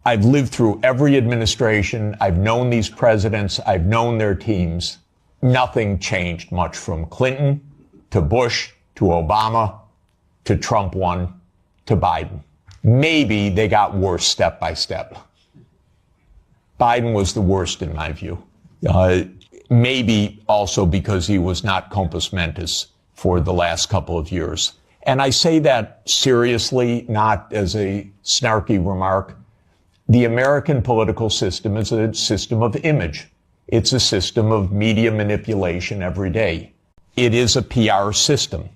I've lived through every administration. I've known these presidents. I've known their teams. Nothing changed much from Clinton to Bush to Obama to Trump 1 to Biden. Maybe they got worse step by step. Biden was the worst in my view. Maybe also because he was not compos mentis for the last couple of years. And I say that seriously, not as a snarky remark. The American political system is a system of image. It's a system of media manipulation every day. It is a PR system.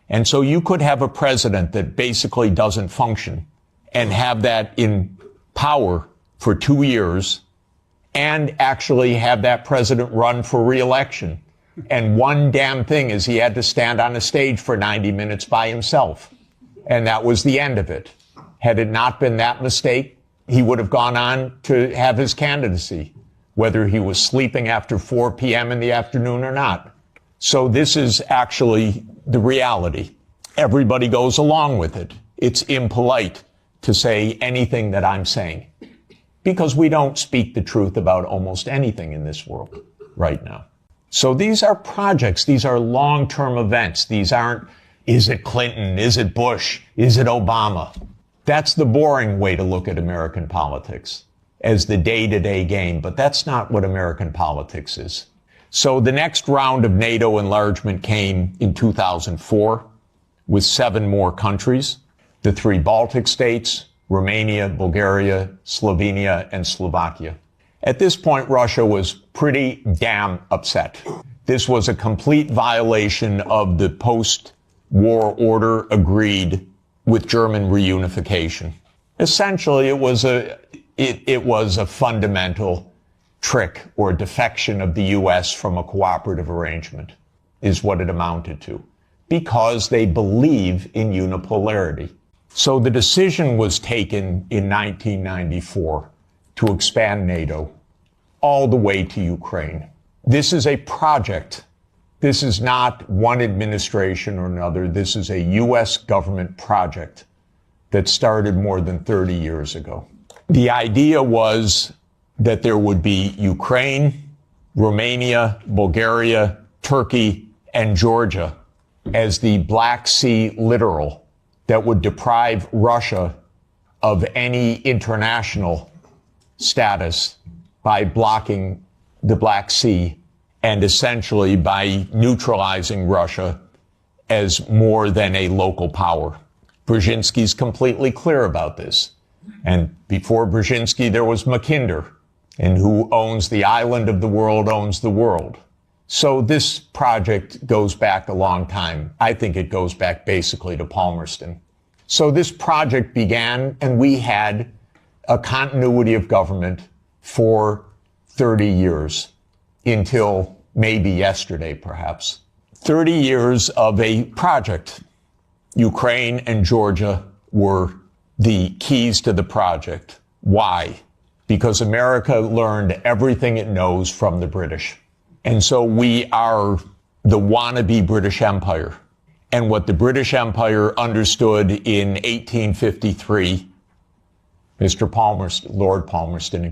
And so you could have a president that basically doesn't function and have that in power for 2 years and actually have that president run for re-election. And one damn thing is he had to stand on a stage for 90 minutes by himself. And that was the end of it. Had it not been that mistake, he would have gone on to have his candidacy, whether he was sleeping after 4 p.m. in the afternoon or not. So this is actually the reality. Everybody goes along with it. It's impolite to say anything that I'm saying because we don't speak the truth about almost anything in this world right now. So these are projects. These are long-term events. These aren't, is it Clinton? Is it Bush? Is it Obama? That's the boring way to look at American politics, as the day-to-day game, but that's not what American politics is. So the next round of NATO enlargement came in 2004 with 7 more countries, the 3 Baltic states, Romania, Bulgaria, Slovenia, and Slovakia. At this point, Russia was pretty damn upset. This was a complete violation of the post-war order agreed with German reunification. Essentially, it was a fundamental trick or defection of the U.S. from a cooperative arrangement, is what it amounted to, because they believe in unipolarity. So the decision was taken in 1994 to expand NATO all the way to Ukraine. This is a project. This is not one administration or another. This is a U.S. government project that started more than 30 years ago. The idea was that there would be Ukraine, Romania, Bulgaria, Turkey, and Georgia as the Black Sea littoral that would deprive Russia of any international status by blocking the Black Sea and essentially by neutralizing Russia as more than a local power. Brzezinski's completely clear about this. And before Brzezinski, there was Mackinder, and who owns the island of the world owns the world. So this project goes back a long time. I think it goes back basically to Palmerston. So this project began, and we had a continuity of government for 30 years until maybe yesterday, perhaps. 30 years of a project. Ukraine and Georgia were the keys to the project. Why? Because America learned everything it knows from the British. And so we are the wannabe British Empire. And what the British Empire understood in 1853, Lord Palmerston,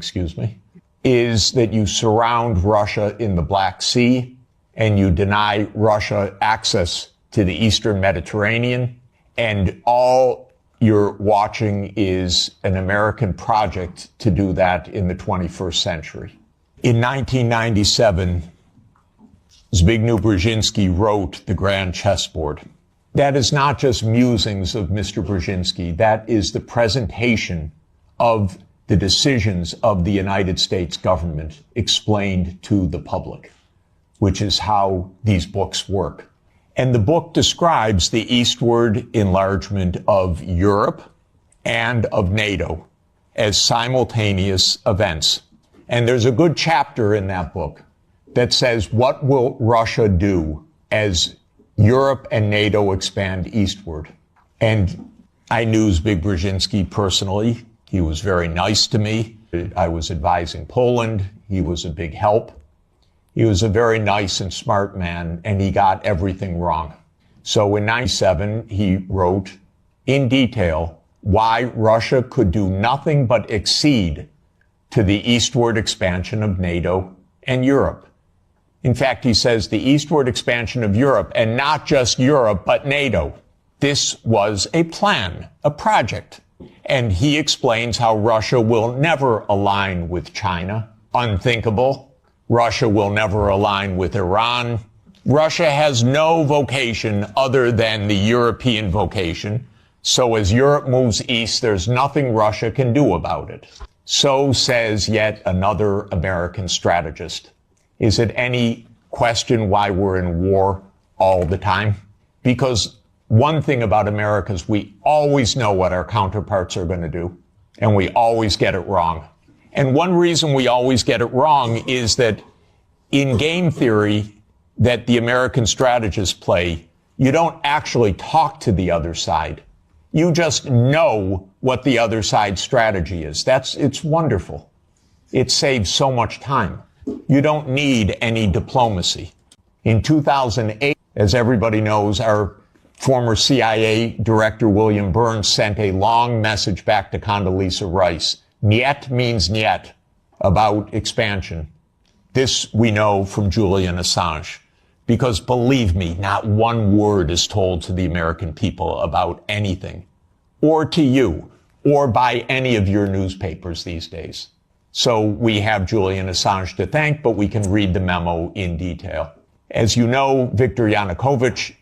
is that you surround Russia in the Black Sea and you deny Russia access to the Eastern Mediterranean. And all you're watching is an American project to do that in the 21st century. In 1997, Zbigniew Brzezinski wrote The Grand Chessboard. That is not just musings of Mr. Brzezinski. That is the presentation of the decisions of the United States government explained to the public, which is how these books work. And the book describes the eastward enlargement of Europe and of NATO as simultaneous events. And there's a good chapter in that book that says, what will Russia do as Europe and NATO expand eastward? And I knew Zbigniew Brzezinski personally. He was very nice to me. I was advising Poland. He was a big help. He was a very nice and smart man, and he got everything wrong. So in 1997, he wrote in detail why Russia could do nothing but accede to the eastward expansion of NATO and Europe. In fact, he says the eastward expansion of Europe, and not just Europe, but NATO. This was a plan, a project. And he explains how Russia will never align with China. Unthinkable. Russia will never align with Iran. Russia has no vocation other than the European vocation. So as Europe moves east, there's nothing Russia can do about it. So says yet another American strategist. Is it any question why we're in war all the time? Because one thing about America is we always know what our counterparts are going to do, and we always get it wrong. And one reason we always get it wrong is that in game theory that the American strategists play, you don't actually talk to the other side. You just know what the other side's strategy is. It's wonderful. It saves so much time. You don't need any diplomacy. In 2008, as everybody knows, our former CIA director William Burns sent a long message back to Condoleezza Rice. Niet means niet, about expansion. This we know from Julian Assange. Because believe me, not one word is told to the American people about anything, or to you, or by any of your newspapers these days. So we have Julian Assange to thank, but we can read the memo in detail. As you know, Viktor Yanukovych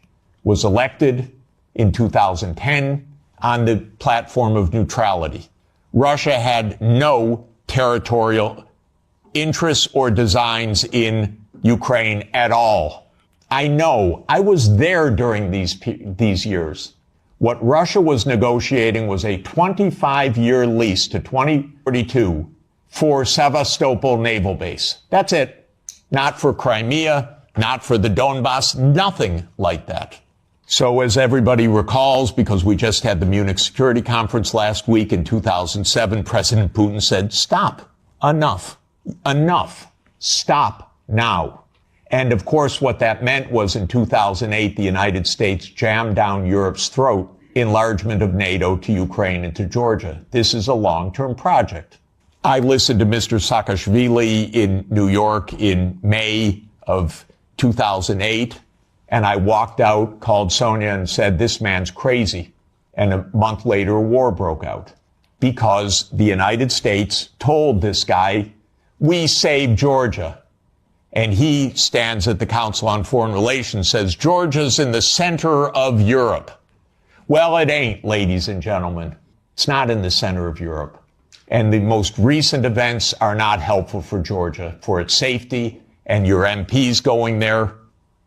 was elected in 2010 on the platform of neutrality. Russia had no territorial interests or designs in Ukraine at all. I know. I was there during these years. What Russia was negotiating was a 25-year lease to 2042 for Sevastopol Naval Base. That's it. Not for Crimea, not for the Donbass, nothing like that. So as everybody recalls, because we just had the Munich Security Conference last week in 2007, President Putin said, stop, enough, stop now. And of course, what that meant was in 2008, the United States jammed down Europe's throat enlargement of NATO to Ukraine and to Georgia. This is a long-term project. I listened to Mr. Saakashvili in New York in May of 2008, and I walked out, called Sonia, and said, this man's crazy. And a month later, a war broke out because the United States told this guy, we saved Georgia. And he stands at the Council on Foreign Relations, says, Georgia's in the center of Europe. Well, it ain't, ladies and gentlemen. It's not in the center of Europe. And the most recent events are not helpful for Georgia, for its safety, and your MPs going there,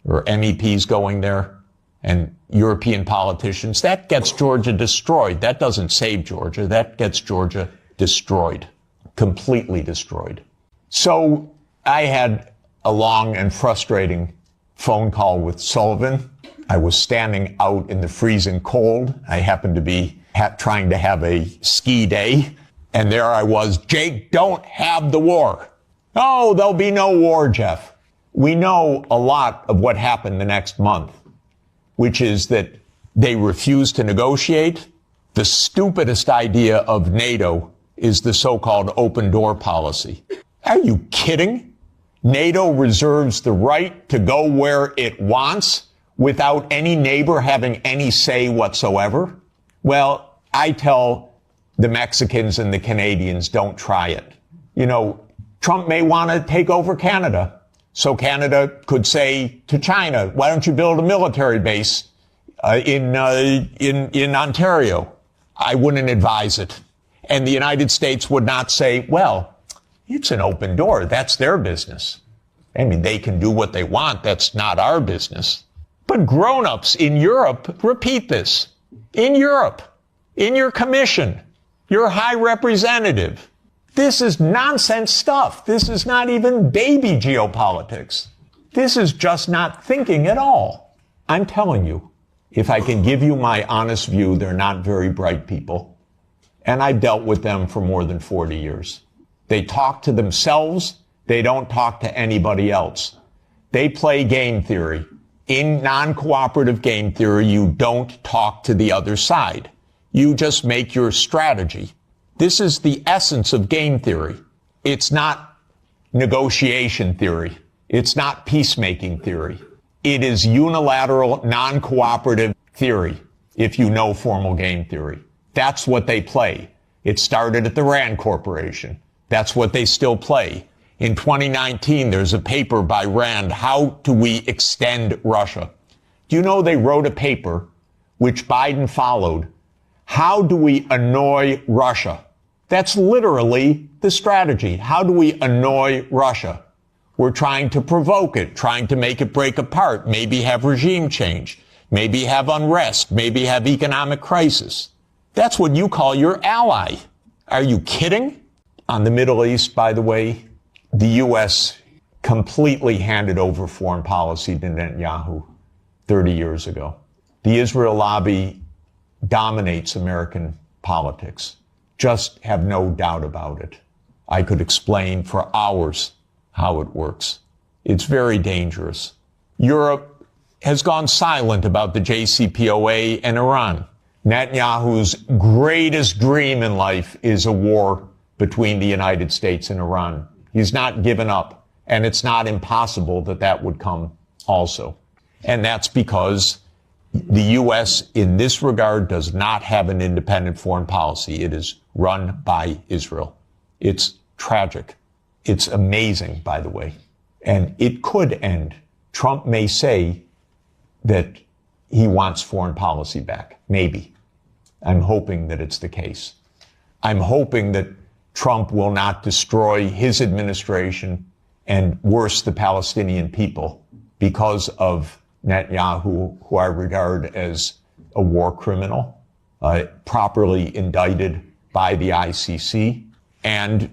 or MEPs going there, and European politicians. That gets Georgia destroyed. That doesn't save Georgia. That gets Georgia destroyed, completely destroyed. So I had a long and frustrating phone call with Sullivan. I was standing out in the freezing cold. I happened to be trying to have a ski day. And there I was, Jake, don't have the war. Oh, there'll be no war, Jeff. We know a lot of what happened the next month, which is that they refused to negotiate. The stupidest idea of NATO is the so-called open door policy. Are you kidding? NATO reserves the right to go where it wants without any neighbor having any say whatsoever? Well, I tell the Mexicans and the Canadians, don't try it. You know, Trump may want to take over Canada. So Canada could say to China, why don't you build a military base in Ontario? I wouldn't advise it. And the United States would not say, well, it's an open door. That's their business. I mean, they can do what they want. That's not our business. But grown-ups in Europe repeat this. In Europe, in your commission, your high representative. This is nonsense stuff. This is not even baby geopolitics. This is just not thinking at all. I'm telling you, if I can give you my honest view, they're not very bright people. And I've dealt with them for more than 40 years. They talk to themselves. They don't talk to anybody else. They play game theory. In non-cooperative game theory, you don't talk to the other side. You just make your strategy. This is the essence of game theory. It's not negotiation theory. It's not peacemaking theory. It is unilateral, non-cooperative theory, if you know formal game theory. That's what they play. It started at the Rand Corporation. That's what they still play. In 2019, there's a paper by Rand, How Do We Extend Russia? Do you know they wrote a paper, which Biden followed, How Do We Annoy Russia? That's literally the strategy. How do we annoy Russia? We're trying to provoke it, trying to make it break apart, maybe have regime change, maybe have unrest, maybe have economic crisis. That's what you call your ally. Are you kidding? On the Middle East, by the way, the U.S. completely handed over foreign policy to Netanyahu 30 years ago. The Israel lobby dominates American politics. Just have no doubt about it. I could explain for hours how it works. It's very dangerous. Europe has gone silent about the JCPOA and Iran. Netanyahu's greatest dream in life is a war between the United States and Iran. He's not given up, and it's not impossible that that would come also. And that's because the U.S. in this regard does not have an independent foreign policy. It is run by Israel. It's tragic. It's amazing, by the way. And it could end. Trump may say that he wants foreign policy back. Maybe. I'm hoping that it's the case. I'm hoping that Trump will not destroy his administration and worse, the Palestinian people because of Netanyahu, who I regard as a war criminal, properly indicted by the ICC, and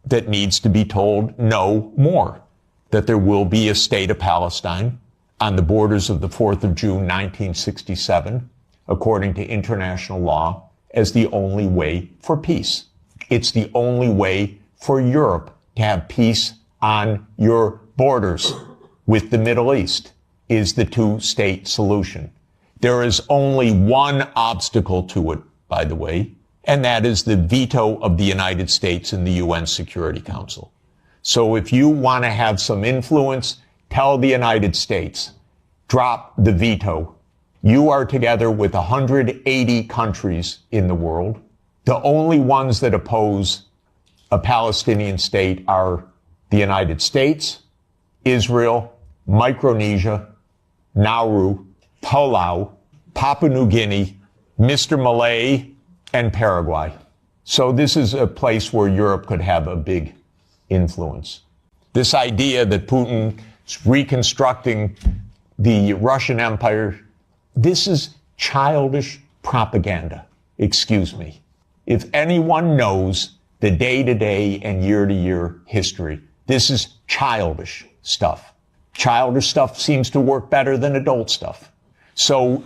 that needs to be told no more, that there will be a state of Palestine on the borders of the 4th of June, 1967, according to international law, as the only way for peace. It's the only way for Europe to have peace on your borders with the Middle East, is the two-state solution. There is only one obstacle to it, by the way, and that is the veto of the United States in the UN Security Council. So if you want to have some influence, tell the United States, drop the veto. You are together with 180 countries in the world. The only ones that oppose a Palestinian state are the United States, Israel, Micronesia, Nauru, Palau, Papua New Guinea, Mr. Malay, and Paraguay. So this is a place where Europe could have a big influence. This idea that Putin is reconstructing the Russian Empire, this is childish propaganda. Excuse me. If anyone knows the day-to-day and year-to-year history, this is childish stuff. Childish stuff seems to work better than adult stuff. So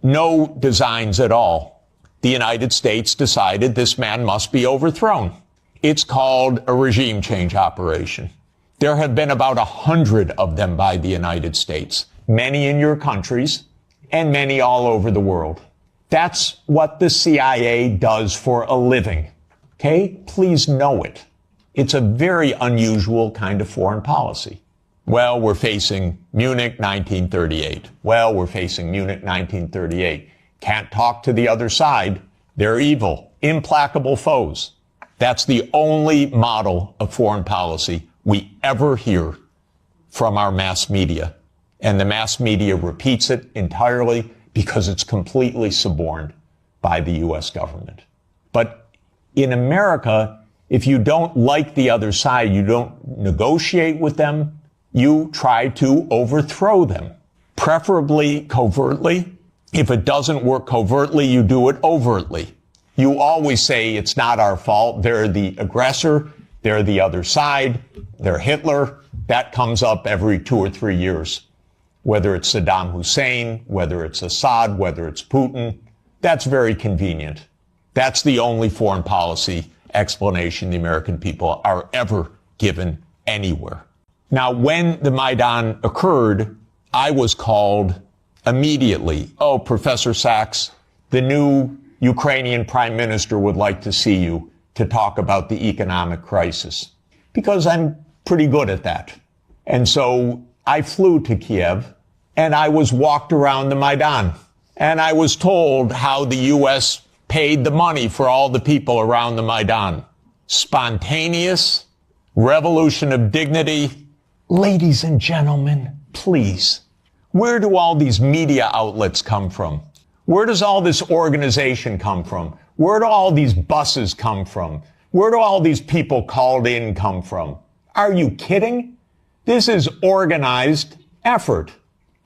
no designs at all. The United States decided this man must be overthrown. It's called a regime change operation. There have been about 100 of them by the United States, many in your countries and many all over the world. That's what the CIA does for a living. Okay? Please know it. It's a very unusual kind of foreign policy. Well, we're facing Munich 1938. Well, we're facing Munich 1938. Can't talk to the other side. They're evil, implacable foes. That's the only model of foreign policy we ever hear from our mass media. And the mass media repeats it entirely because it's completely suborned by the U.S. government. But in America, if you don't like the other side, you don't negotiate with them, you try to overthrow them, preferably covertly. If it doesn't work covertly, you do it overtly. You always say it's not our fault. They're the aggressor. They're the other side. They're Hitler. That comes up every 2 or 3 years. Whether it's Saddam Hussein, whether it's Assad, whether it's Putin, that's very convenient. That's the only foreign policy explanation the American people are ever given anywhere. Now, when the Maidan occurred, I was called immediately, oh, Professor Sachs, the new Ukrainian prime minister would like to see you to talk about the economic crisis, because I'm pretty good at that. And so I flew to Kiev and I was walked around the Maidan, and I was told how the U.S. paid the money for all the people around the Maidan. Spontaneous revolution of dignity. Ladies and gentlemen, please, where do all these media outlets come from? Where does all this organization come from? Where do all these buses come from? Where do all these people called in come from? Are you kidding? This is organized effort.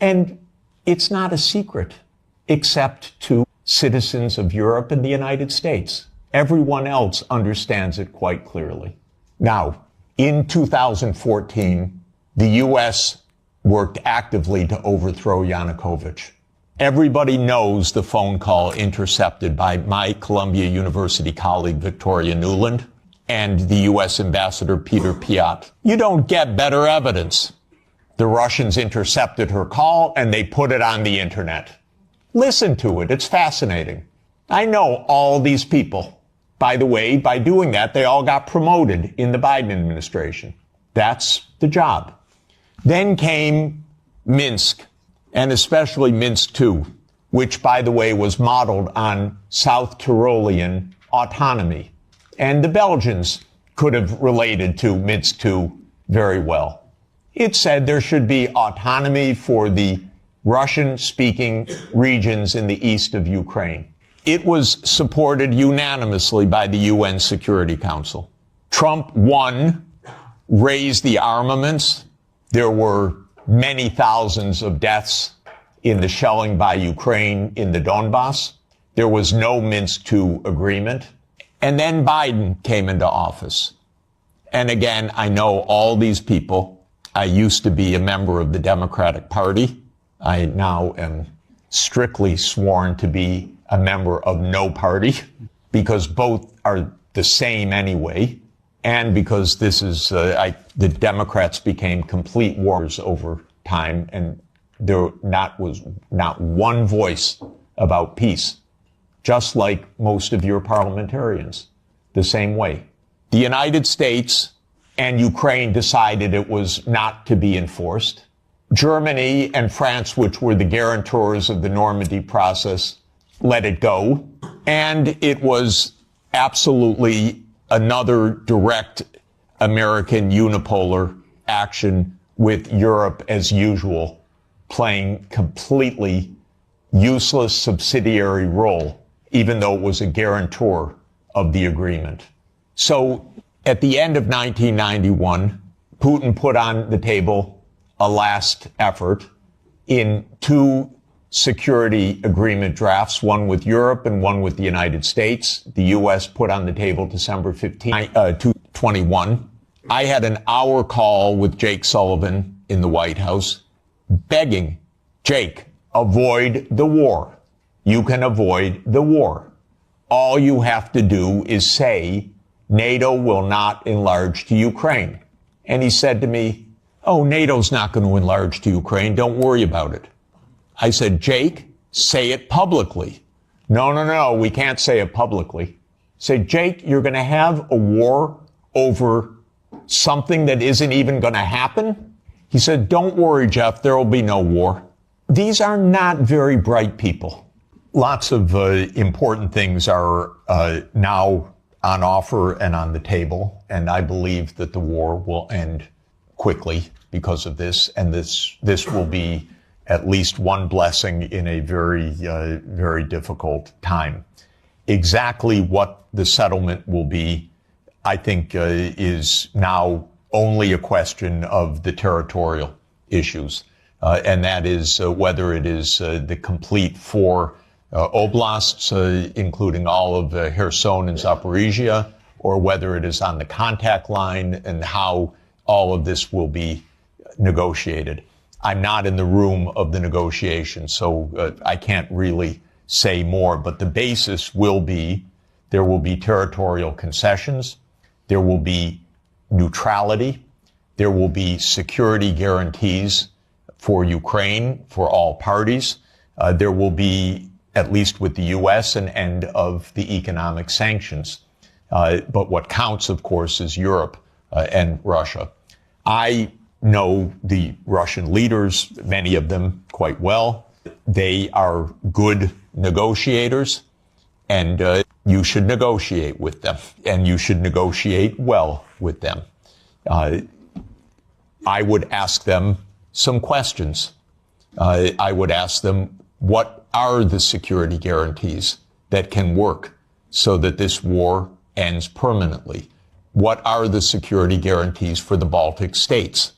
And it's not a secret, except to citizens of Europe and the United States. Everyone else understands it quite clearly. Now, in 2014, the U.S. worked actively to overthrow Yanukovych. Everybody knows the phone call intercepted by my Columbia University colleague, Victoria Nuland, and the U.S. Ambassador Peter Piot. You don't get better evidence. The Russians intercepted her call and they put it on the internet. Listen to it. It's fascinating. I know all these people. By the way, by doing that, they all got promoted in the Biden administration. That's the job. Then came Minsk, and especially Minsk II, which, by the way, was modeled on South Tyrolean autonomy. And the Belgians could have related to Minsk II very well. It said there should be autonomy for the Russian-speaking regions in the east of Ukraine. It was supported unanimously by the UN Security Council. Trump won, raised the armaments. There were many thousands of deaths in the shelling by Ukraine in the Donbass. There was no Minsk II agreement. And then Biden came into office. And again, I know all these people. I used to be a member of the Democratic Party. I now am strictly sworn to be a member of no party, because both are the same anyway, and because this is, the Democrats became complete warriors over time, and there was not one voice about peace, just like most of your parliamentarians, the same way. The United States and Ukraine decided it was not to be enforced. Germany and France, which were the guarantors of the Normandy process, let it go. And it was absolutely another direct American unipolar action, with Europe, as usual, playing completely useless subsidiary role, even though it was a guarantor of the agreement. So at the end of 1991, Putin put on the table a last effort in two security agreement drafts, one with Europe and one with the United States. The U.S. put on the table December 15, 2021. I had an hour call with Jake Sullivan in the White House begging, Jake, avoid the war. You can avoid the war. All you have to do is say NATO will not enlarge to Ukraine. And he said to me, oh, NATO's not going to enlarge to Ukraine. Don't worry about it. I said, Jake, say it publicly. No, we can't say it publicly. I said, Jake, you're going to have a war over something that isn't even going to happen? He said, don't worry, Jeff, there will be no war. These are not very bright people. Lots of important things are now on offer and on the table, and I believe that the war will end quickly because of this, and this will be at least one blessing in a very, very difficult time. Exactly what the settlement will be, I think, is now only a question of the territorial issues, and that is whether it is the complete four oblasts, including all of Kherson and Zaporizhia, or whether it is on the contact line, and how all of this will be negotiated. I'm not in the room of the negotiations, so I can't really say more, but the basis will be there will be territorial concessions, there will be neutrality, there will be security guarantees for Ukraine, for all parties, there will be at least with the U.S., an end of the economic sanctions. But what counts, of course, is Europe and Russia. I know the Russian leaders, many of them quite well. They are good negotiators, and you should negotiate with them, and you should negotiate well with them. I would ask them some questions. I would ask them, what are the security guarantees that can work so that this war ends permanently? What are the security guarantees for the Baltic states?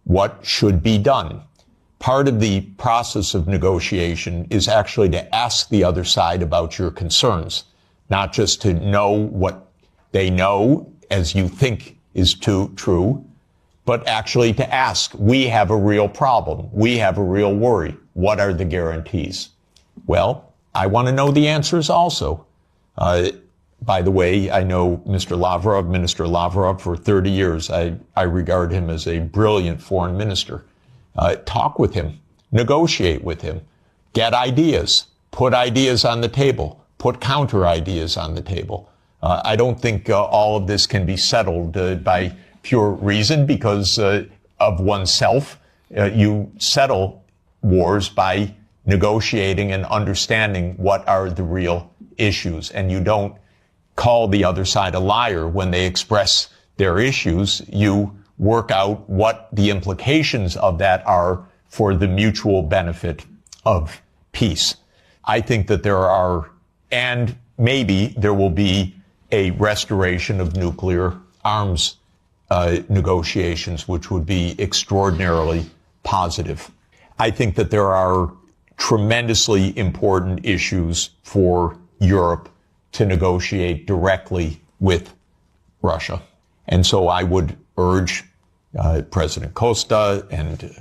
What should be done? Part of the process of negotiation is actually to ask the other side about your concerns, not just to know what they know as you think is true, but actually to ask, we have a real problem. We have a real worry. What are the guarantees? Well, I want to know the answers also. By the way, I know Minister Lavrov, for 30 years. I regard him as a brilliant foreign minister. Talk with him, negotiate with him, get ideas, put ideas on the table, put counter ideas on the table. I don't think all of this can be settled by pure reason because of oneself. You settle wars by negotiating and understanding what are the real issues, and you don't call the other side a liar when they express their issues. You work out what the implications of that are for the mutual benefit of peace. I think that there are, and maybe there will be, a restoration of nuclear arms negotiations, which would be extraordinarily positive. I think that there are tremendously important issues for Europe to negotiate directly with Russia. And so I would urge President Costa and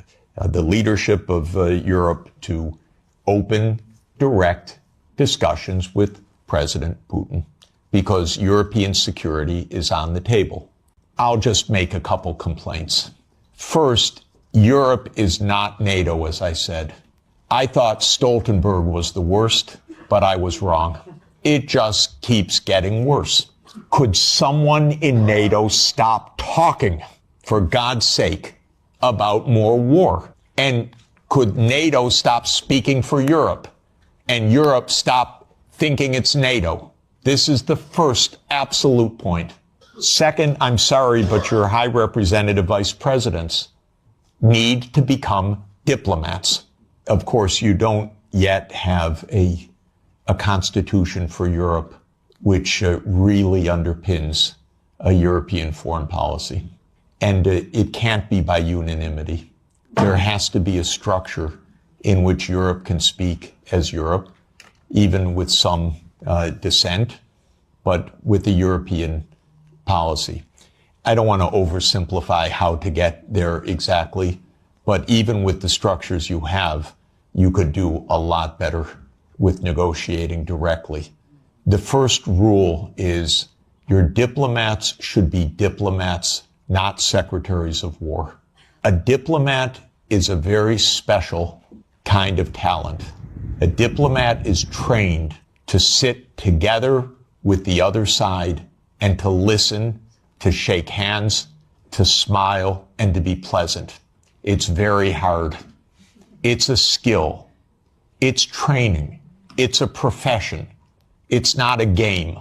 the leadership of Europe to open direct discussions with President Putin, because European security is on the table. I'll just make a couple complaints. First, Europe is not NATO, as I said. I thought Stoltenberg was the worst, but I was wrong. It just keeps getting worse. Could someone in NATO stop talking, for God's sake, about more war? And could NATO stop speaking for Europe, and Europe stop thinking it's NATO? This is the first absolute point. Second, I'm sorry, but your high representative vice presidents need to become diplomats. Of course, you don't yet have a constitution for Europe which really underpins a European foreign policy. And it can't be by unanimity. There has to be a structure in which Europe can speak as Europe, even with some dissent, but with a European policy. I don't want to oversimplify how to get there exactly, but even with the structures you have, you could do a lot better with negotiating directly. The first rule is your diplomats should be diplomats, not secretaries of war. A diplomat is a very special kind of talent. A diplomat is trained to sit together with the other side and to listen, to shake hands, to smile, and to be pleasant. It's very hard. It's a skill. It's training. It's a profession. It's not a game.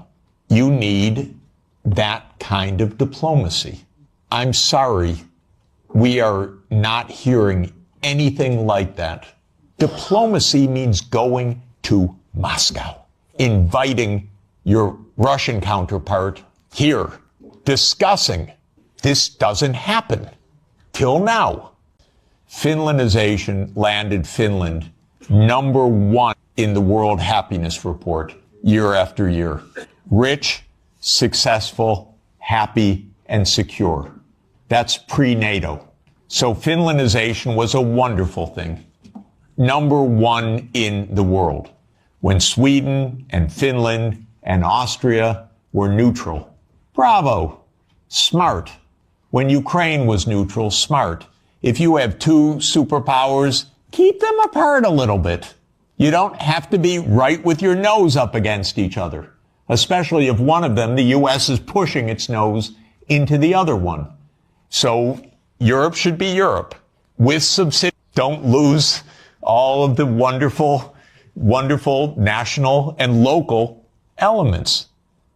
You need that kind of diplomacy. I'm sorry, we are not hearing anything like that. Diplomacy means going to Moscow, inviting your Russian counterpart here, discussing. This doesn't happen till now. Finlandization landed Finland #1 in the World Happiness Report year after year. Rich, successful, happy, and secure. That's pre-NATO. So Finlandization was a wonderful thing. #1 in the world. When Sweden and Finland and Austria were neutral. Bravo. Smart. When Ukraine was neutral, smart. If you have two superpowers, keep them apart a little bit. You don't have to be right with your nose up against each other, especially if one of them, the U.S., is pushing its nose into the other one. So Europe should be Europe with subsidiaries. Don't lose all of the wonderful, wonderful national and local elements.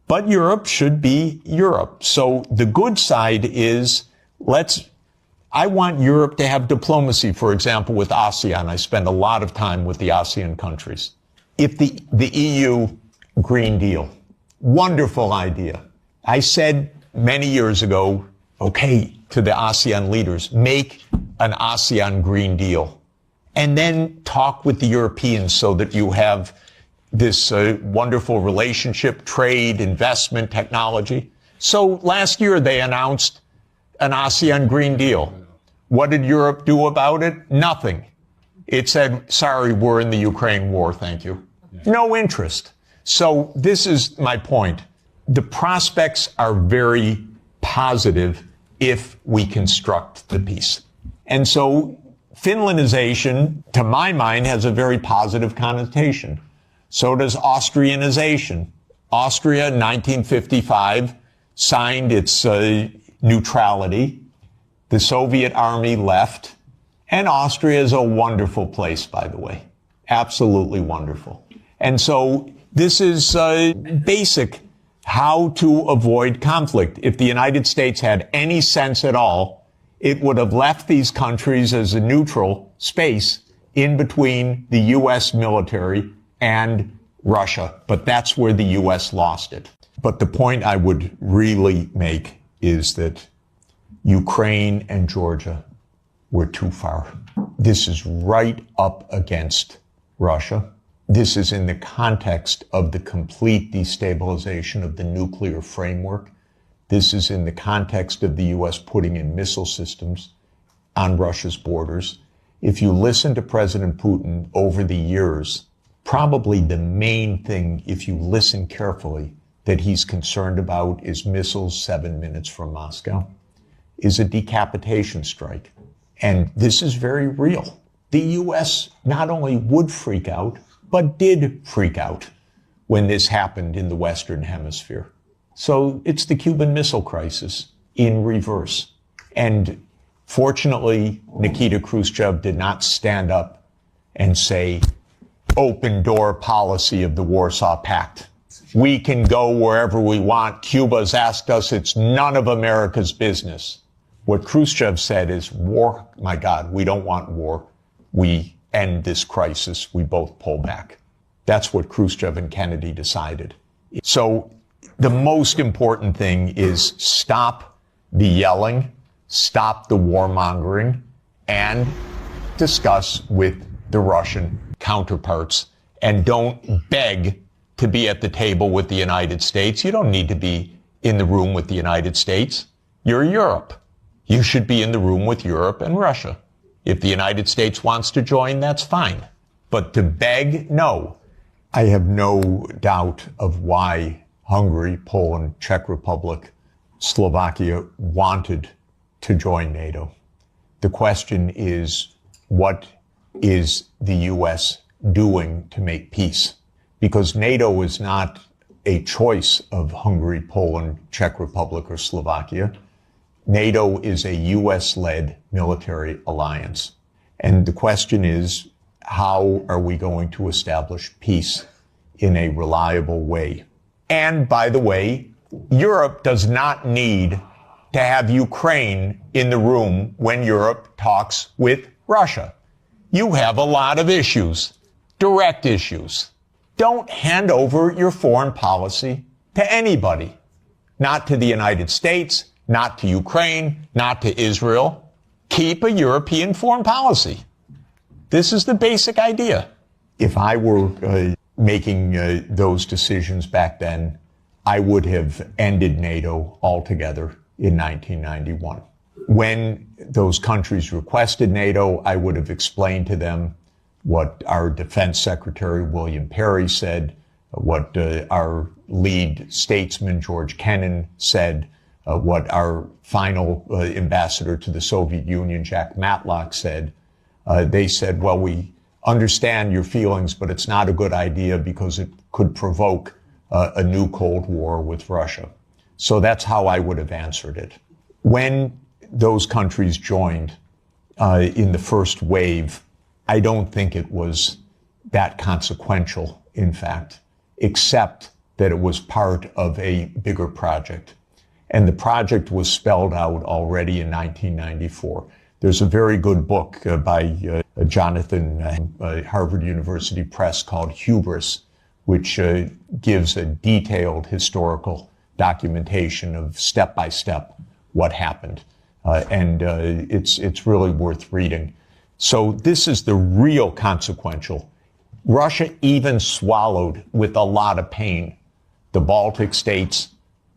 But Europe should be Europe. So the good side is I want Europe to have diplomacy, for example, with ASEAN. I spend a lot of time with the ASEAN countries. If the EU Green Deal, wonderful idea. I said many years ago, okay, to the ASEAN leaders, make an ASEAN Green Deal. And then talk with the Europeans so that you have this wonderful relationship, trade, investment, technology. So last year they announced an ASEAN Green Deal. What did Europe do about it? Nothing. It said, sorry, we're in the Ukraine war, thank you. No interest. So this is my point. The prospects are very positive if we construct the peace. And so Finlandization, to my mind, has a very positive connotation. So does Austrianization. Austria, in 1955, signed its neutrality. The Soviet army left. And Austria is a wonderful place, by the way. Absolutely wonderful. And so this is basic how to avoid conflict. If the United States had any sense at all, it would have left these countries as a neutral space in between the U.S. military and Russia. But that's where the U.S. lost it. But the point I would really make is that Ukraine and Georgia were too far. This is right up against Russia. This is in the context of the complete destabilization of the nuclear framework. This is in the context of the U.S. putting in missile systems on Russia's borders. If you listen to President Putin over the years, probably the main thing, if you listen carefully, that he's concerned about is missiles 7 minutes from Moscow, is a decapitation strike. And this is very real. The U.S. not only would freak out, but did freak out when this happened in the Western Hemisphere. So it's the Cuban Missile Crisis in reverse. And fortunately, Nikita Khrushchev did not stand up and say, open door policy of the Warsaw Pact. We can go wherever we want. Cuba's asked us. It's none of America's business. What Khrushchev said is, war, my God, we don't want war. We end this crisis. We both pull back. That's what Khrushchev and Kennedy decided. So the most important thing is stop the yelling, stop the warmongering, and discuss with the Russian counterparts. And don't beg to be at the table with the United States. You don't need to be in the room with the United States. You're Europe. You should be in the room with Europe and Russia. If the United States wants to join, that's fine. But to beg, no. I have no doubt of why Hungary, Poland, Czech Republic, Slovakia wanted to join NATO. The question is, what is the U.S. doing to make peace? Because NATO is not a choice of Hungary, Poland, Czech Republic, or Slovakia. NATO is a U.S.-led military alliance. And the question is, how are we going to establish peace in a reliable way? And by the way, Europe does not need to have Ukraine in the room when Europe talks with Russia. You have a lot of issues, direct issues. Don't hand over your foreign policy to anybody, not to the United States, not to Ukraine, not to Israel. Keep a European foreign policy. This is the basic idea. If I were making those decisions back then, I would have ended NATO altogether in 1991. When those countries requested NATO, I would have explained to them what our Defense Secretary William Perry said, what our lead statesman George Kennan said, what our final ambassador to the Soviet Union, Jack Matlock, said. They said, well, we understand your feelings, but it's not a good idea because it could provoke a new Cold War with Russia. So that's how I would have answered it. When those countries joined in the first wave, I don't think it was that consequential, in fact, except that it was part of a bigger project. And the project was spelled out already in 1994. There's a very good book by Jonathan, Harvard University Press, called Hubris, which gives a detailed historical documentation of step-by-step what happened. And it's really worth reading. So this is the real consequential. Russia even swallowed with a lot of pain the Baltic states,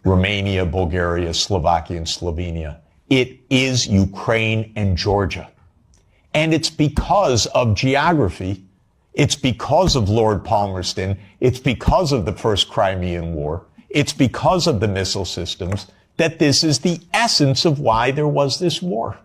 Romania, Bulgaria, Slovakia, and Slovenia. It is Ukraine and Georgia. And it's because of geography. It's because of Lord Palmerston. It's because of the First Crimean War. It's because of the missile systems that this is the essence of why there was this war.